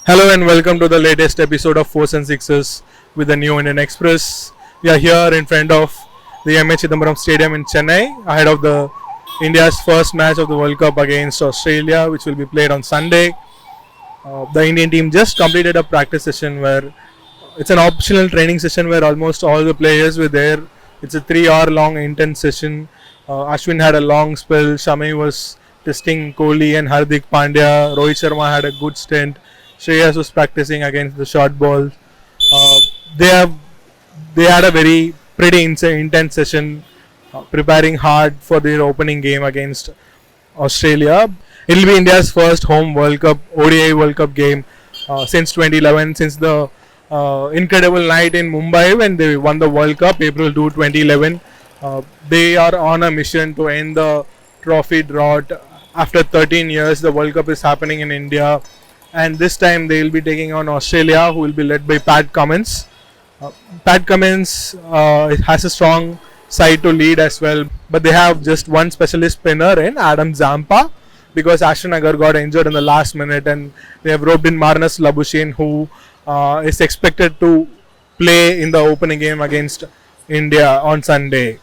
Hello and welcome to the latest episode of Fours and Sixes with the New Indian Express. We are here in front of the M.H. Chidambaram Stadium in Chennai ahead of the India's first match of the World Cup against Australia, which will be played on Sunday. The Indian team just completed a practice session where it's an optional training session where almost all the players were there. It's a 3-hour long intense session. Ashwin had a long spell. Shami was testing Kohli and Hardik Pandya. Rohit Sharma had a good stint. Shreyas was practicing against the short ball. Uh, they had a very pretty intense session, preparing hard for their opening game against Australia. It will be India's first home World Cup ODI World Cup game since 2011, since the incredible night in Mumbai when they won the World Cup, April 2, 2011. They are on a mission to end the trophy drought. After 13 years, the World Cup is happening in India, and this time they will be taking on Australia, who will be led by Pat Cummins. Pat Cummins has a strong side to lead as well, but they have just one specialist spinner in Adam Zampa because Ashwin Agar got injured in the last minute, and they have roped in Marnus Labuschagne, who is expected to play in the opening game against India on Sunday.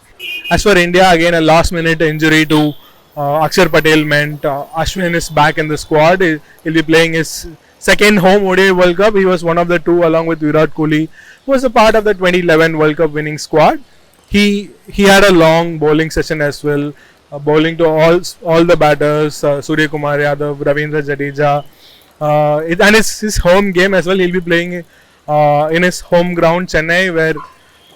As for India, again a last minute injury to Akshar Patel meant Ashwin is back in the squad. He'll be playing his second home ODI World Cup. He was one of the two along with Virat Kohli, who was a part of the 2011 World Cup winning squad. He had a long bowling session as well, bowling to all the batters, Surya Kumar Yadav, Ravindra Jadeja. And it's his home game as well. He'll be playing in his home ground Chennai, where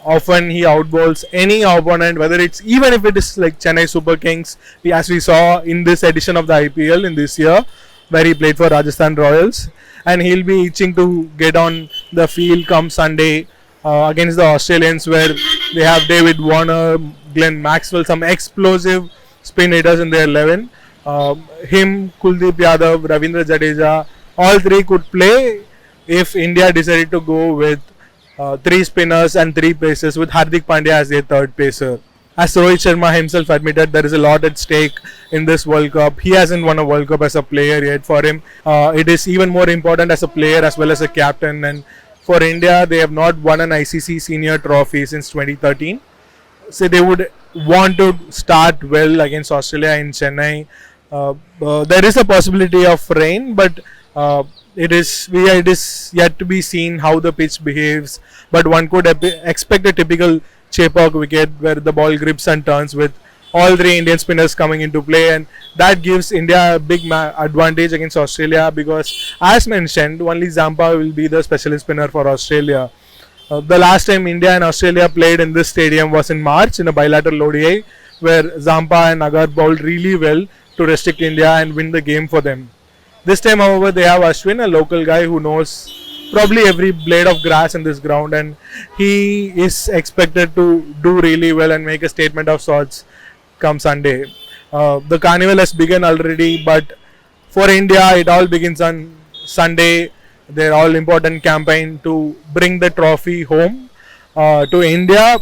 often he outbowls any opponent, whether it's even if it is like Chennai Super Kings, as we saw in this edition of the IPL in this year, where he played for Rajasthan Royals, and he'll be itching to get on the field come Sunday against the Australians, where they have David Warner, Glenn Maxwell, some explosive spin hitters in their 11. Him, Kuldeep Yadav, Ravindra Jadeja, all three could play if India decided to go with 3 spinners and 3 pacers, with Hardik Pandya as their third pacer. As Rohit Sharma himself admitted, there is a lot at stake in this World Cup. He hasn't won a World Cup as a player yet. For him, it is even more important as a player as well as a captain. And for India, they have not won an ICC senior trophy since 2013. So they would want to start well against Australia in Chennai. There is a possibility of rain, but it is yet to be seen how the pitch behaves. But one could expect a typical Chepauk wicket where the ball grips and turns with all 3 Indian spinners coming into play, and that gives India a big advantage against Australia because, as mentioned, only Zampa will be the specialist spinner for Australia. The last time India and Australia played in this stadium was in March in a bilateral ODI, where Zampa and Agar bowled really well to restrict India and win the game for them. This time, however, they have Ashwin, a local guy who knows probably every blade of grass in this ground, and he is expected to do really well and make a statement of sorts come Sunday. The carnival has begun already, but for India, it all begins on Sunday. Their all important campaign to bring the trophy home to India.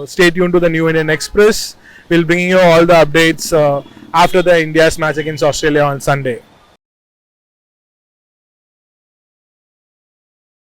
Stay tuned to the New Indian Express. We'll bring you all the updates after the India's match against Australia on Sunday.